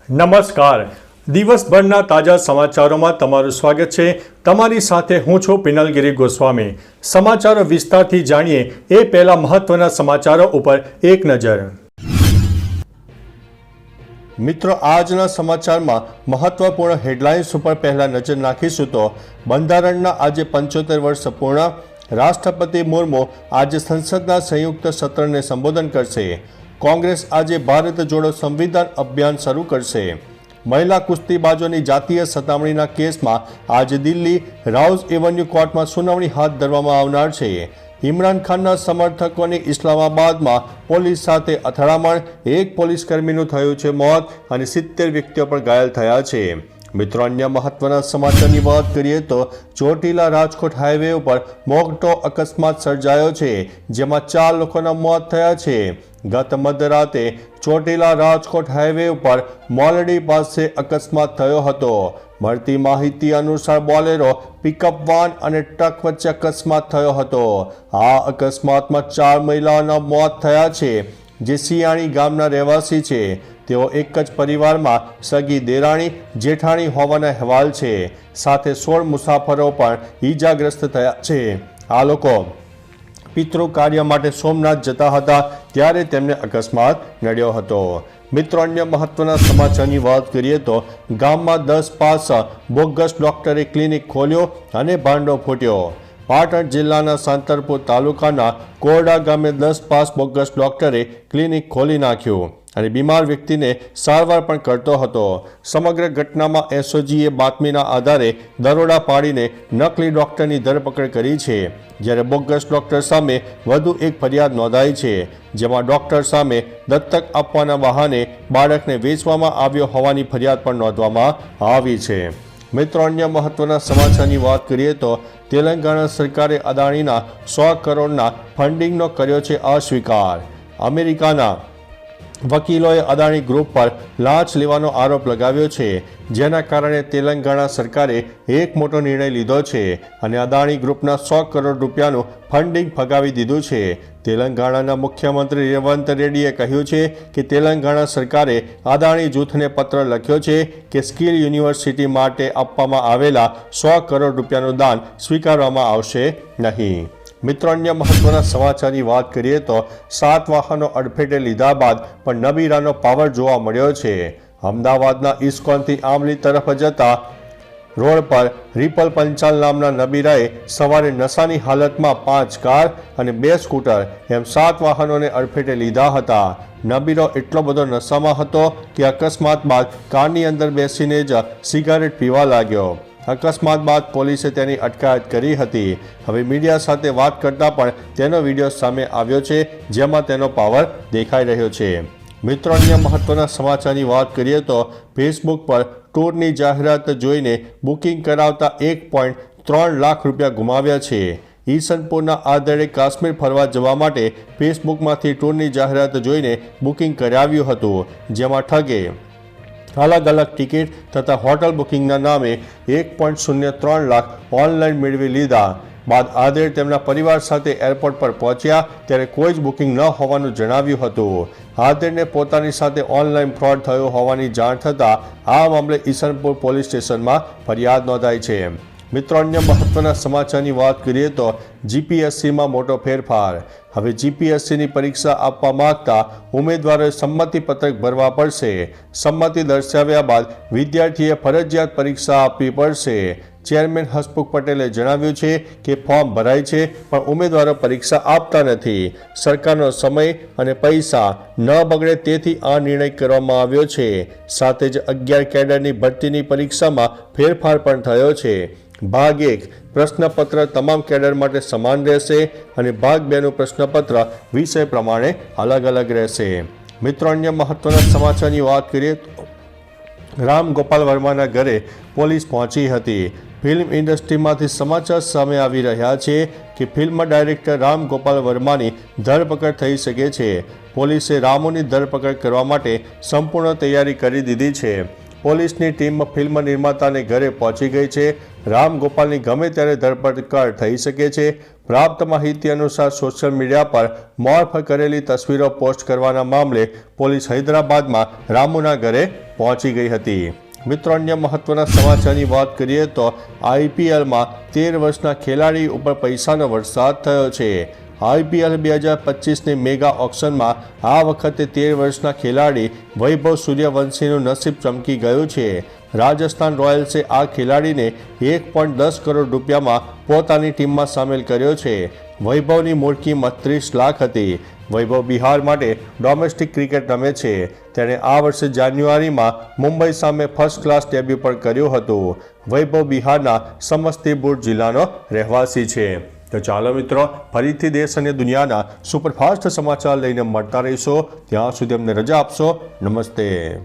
નમસ્કાર. દિવસભરના તાજા સમાચારોમાં તમારું સ્વાગત છે. તમારી સાથે હું છું પિનલગીરી ગોસ્વામી. સમાચારો વિસ્તારથી જાણીએ એ પહેલા મહત્વના સમાચારો ઉપર એક નજર. મિત્રો, આજના સમાચારમાં મહત્વપૂર્ણ હેડલાઇન્સ ઉપર પહેલા નજર નાખીશું તો બંધારણના આજે 75 વર્ષ પૂર્ણ. રાષ્ટ્રપતિ મુર્મુ આજે સંસદના સંયુક્ત સત્રને સંબોધન કરશે. કોંગ્રેસ આજે ભારત જોડો સંવિધાન અભિયાન શરૂ કરશે. મહિલા કુસ્તીબાજોની જાતીય સતામણીના કેસમાં આજે દિલ્હી રાઉઝ એવન્યુ કોર્ટમાં સુનાવણી હાથ ધરવામાં આવનાર છે. ઇમરાન ખાનના સમર્થકોની ઇસ્લામાબાદમાં પોલીસ સાથે અથડામણ, એક પોલીસકર્મીનું થયું છે મોત અને 70 વ્યક્તિઓ પણ ઘાયલ થયા છે. મિત્રો, અન્ય મહત્વના સમાચારની વાત કરીએ તો ચોટીલા રાજકોટ હાઈવે ઉપર મોટો અકસ્માત સર્જાયો છે, જેમાં 4 લોકોના મોત થયા છે. ગત મધરાતે ચોટીલા રાજકોટ હાઈવે ઉપર મોલડી પાસે અકસ્માત થયો હતો. મળતી માહિતી અનુસાર બોલેરો, પિકઅપ વાન અને ટ્રક વચ્ચે અકસ્માત થયો હતો. આ અકસ્માતમાં 4 મહિલાઓના મોત થયા છે, જે સિયાણી ગામના રહેવાસી છે. તેઓ એક જ પરિવારમાં સગી દેરાણી જેઠાણી હોવાના અહેવાલ છે. સાથે 16 મુસાફરો પણ ઈજાગ્રસ્ત થયા છે. આ લોકો પિતૃ કાર્ય માટે સોમનાથ જતા હતા ત્યારે તેમને અકસ્માત નડ્યો હતો. મિત્રો, અન્ય મહત્વના સમાચારની વાત કરીએ તો ગામમાં 10 પાસ બોગસ ડોક્ટરે ક્લિનિક ખોલ્યો અને ભાંડો ફૂટ્યો. પાટણ જિલ્લાના સાંતરપુર તાલુકાના કોરડા ગામે 10 પાસ બોગસ ડોક્ટરે ક્લિનિક ખોલી નાખ્યું અને બીમાર વ્યક્તિને સારવાર પણ કરતો હતો. સમગ્ર ઘટનામાં એસઓજીએ બાતમીના આધારે દરોડા પાડીને નકલી ડોક્ટરની ધરપકડ કરી છે, જ્યારે બોગસ ડોક્ટર સામે વધુ એક ફરિયાદ નોંધાઈ છે, જેમાં ડોક્ટર સામે દત્તક આપવાના બહાને બાળકને વેચવામાં આવ્યો હોવાની ફરિયાદ પણ નોંધવામાં આવી છે. મિત્રો, અન્ય મહત્વના સમાચારની વાત કરીએ તો તેલંગાણા સરકારે અદાણીના 100 કરોડના ફંડિંગનો કર્યો છે અસ્વીકાર. અમેરિકાના વકીલોએ અદાણી ગ્રુપ પર લાંચ લેવાનો આરોપ લગાવ્યો છે, જેના કારણે તેલંગાણા સરકારે એક મોટો નિર્ણય લીધો છે અને અદાણી ગ્રુપના 100 કરોડ રૂપિયાનું ફંડિંગ ફગાવી દીધું છે. તેલંગાણાના મુખ્યમંત્રી રેવંત રેડ્ડીએ કહ્યું છે કે તેલંગાણા સરકારે અદાણી જૂથને પત્ર લખ્યો છે કે સ્કિલ યુનિવર્સિટી માટે આપવામાં આવેલા 100 કરોડ રૂપિયાનું દાન સ્વીકારવામાં આવશે નહીં. મિત્રો, અન્ય મહત્વના સમાચારની વાત કરીએ તો 7 વાહનો અડફેટે લીધા બાદ પણ નબીરાનો પાવર જોવા મળ્યો છે. અમદાવાદના ઇસ્કોનથી આંબલી તરફ જતા રોડ પર રિપલ પંચાલ નામના નબીરાએ સવારે નશાની હાલતમાં 5 કાર અને 2 સ્કૂટર એમ 7 વાહનોને અડફેટે લીધા હતા. નબીરો એટલો બધો નશામાં હતો કે અકસ્માત બાદ કારની અંદર બેસીને જ સિગારેટ પીવા લાગ્યો. અકસ્માત બાદ પોલીસે તેની અટકાયત કરી હતી. હવે મીડિયા સાથે વાત કરતા પણ તેનો વિડીયો સામે આવ્યો છે, જેમાં તેનો પાવર દેખાઈ રહ્યો છે. મિત્રો, અન્ય મહત્વના સમાચારની વાત કરીએ તો ફેસબુક પર ટૂરની જાહેરાત જોઈને બુકિંગ કરાવતા 1.3 લાખ રૂપિયા ગુમાવ્યા છે. ઈસનપુરના આધેડે કાશ્મીર ફરવા જવા માટે ફેસબુકમાંથી ટૂરની જાહેરાત જોઈને બુકિંગ કરાવ્યું હતું, જેમાં ઠગે અલગ અલગ ટિકિટ તથા હોટલ બુકિંગના નામે 1.03 લાખ ઓનલાઈન મેળવી લીધા બાદ આધેડ તેમના પરિવાર સાથે એરપોર્ટ પર પહોંચ્યા ત્યારે કોઈ જ બુકિંગ ન હોવાનું જણાવ્યું હતું. આધેડને પોતાની સાથે ઓનલાઈન ફ્રોડ થયો હોવાની જાણ થતાં આ મામલે ઈસનપુર પોલીસ સ્ટેશનમાં ફરિયાદ નોંધાઈ છે. મિત્રો, અન્ય મહત્વના સમાચારની વાત કરીએ તો જીપીએસસીમાં મોટો ફેરફાર. હવે જીપીએસસીની પરીક્ષા આપવા માંગતા ઉમેદવારોએ સંમતિ પત્રક ભરવા પડશે. સંમતિ દર્શાવ્યા બાદ વિદ્યાર્થીએ ફરજિયાત પરીક્ષા આપવી પડશે. ચેરમેન હસમુખ પટેલે જણાવ્યું છે કે ફોર્મ ભરાય છે પણ ઉમેદવારો પરીક્ષા આપતા નથી. સરકારનો સમય અને પૈસા ન બગડે તેથી આ નિર્ણય કરવામાં આવ્યો છે. સાથે જ 11 કેડરની ભરતીની પરીક્ષામાં ફેરફાર પણ થયો છે. ભાગ 1 પ્રશ્નપત્ર તમામ કેડર માટે સમાન રહેશે અને ભાગ 2નું પ્રશ્નપત્ર વિષય પ્રમાણે અલગ અલગ રહેશે. મિત્રો, અન્ય મહત્વના સમાચારની વાત કરીએ તો રામ ગોપાલ વર્માના ઘરે પોલીસ પહોંચી હતી. ફિલ્મ ઇન્ડસ્ટ્રીમાંથી સમાચાર સામે આવી રહ્યા છે કે ફિલ્મ ડાયરેક્ટર રામ ગોપાલ વર્માની ધરપકડ થઈ શકે છે. પોલીસે રામુની ધરપકડ કરવા માટે સંપૂર્ણ તૈયારી કરી દીધી છે. પોલીસની ટીમ ફિલ્મ નિર્માતાને ઘરે પહોંચી ગઈ છે. રામ ગોપાલની ગમે ત્યારે ધરપકડ થઈ શકે છે. પ્રાપ્ત માહિતી અનુસાર સોશિયલ મીડિયા પર મોર્ફ કરેલી તસવીરો પોસ્ટ કરવાના મામલે પોલીસ હૈદરાબાદમાં રામુના ઘરે પહોંચી ગઈ હતી. મિત્રો, અન્ય મહત્વના સમાચારની વાત કરીએ તો IPLમાં 13 વર્ષના ખેલાડી ઉપર પૈસાનો વરસાદ થયો છે. IPL 2025ની મેગા ઓક્શનમાં આ વખતે 13 વર્ષના ખેલાડી વૈભવ સૂર્યવંશીનું નસીબ ચમકી ગયું છે. રાજસ્થાન રોયલ્સે આ ખેલાડીને 1.10 કરોડ રૂપિયામાં પોતાની ટીમમાં સામેલ કર્યો છે. વૈભવની મૂળ કિંમત 30 લાખ હતી. વૈભવ બિહાર માટે ડોમેસ્ટિક ક્રિકેટ રમે છે. તેણે આ વર્ષે જાન્યુઆરીમાં મુંબઈ સામે ફર્સ્ટ ક્લાસ ડેબ્યુ પણ કર્યું હતું. વૈભવ બિહારના સમસ્તીપુર જિલ્લાનો રહેવાસી છે. તો ચાલો મિત્રો, ફરીથી દેશ અને દુનિયાના સુપરફાસ્ટ સમાચાર લઈને મળતા રહીશો. ત્યાં સુધી અમને રજા આપશો. નમસ્તે.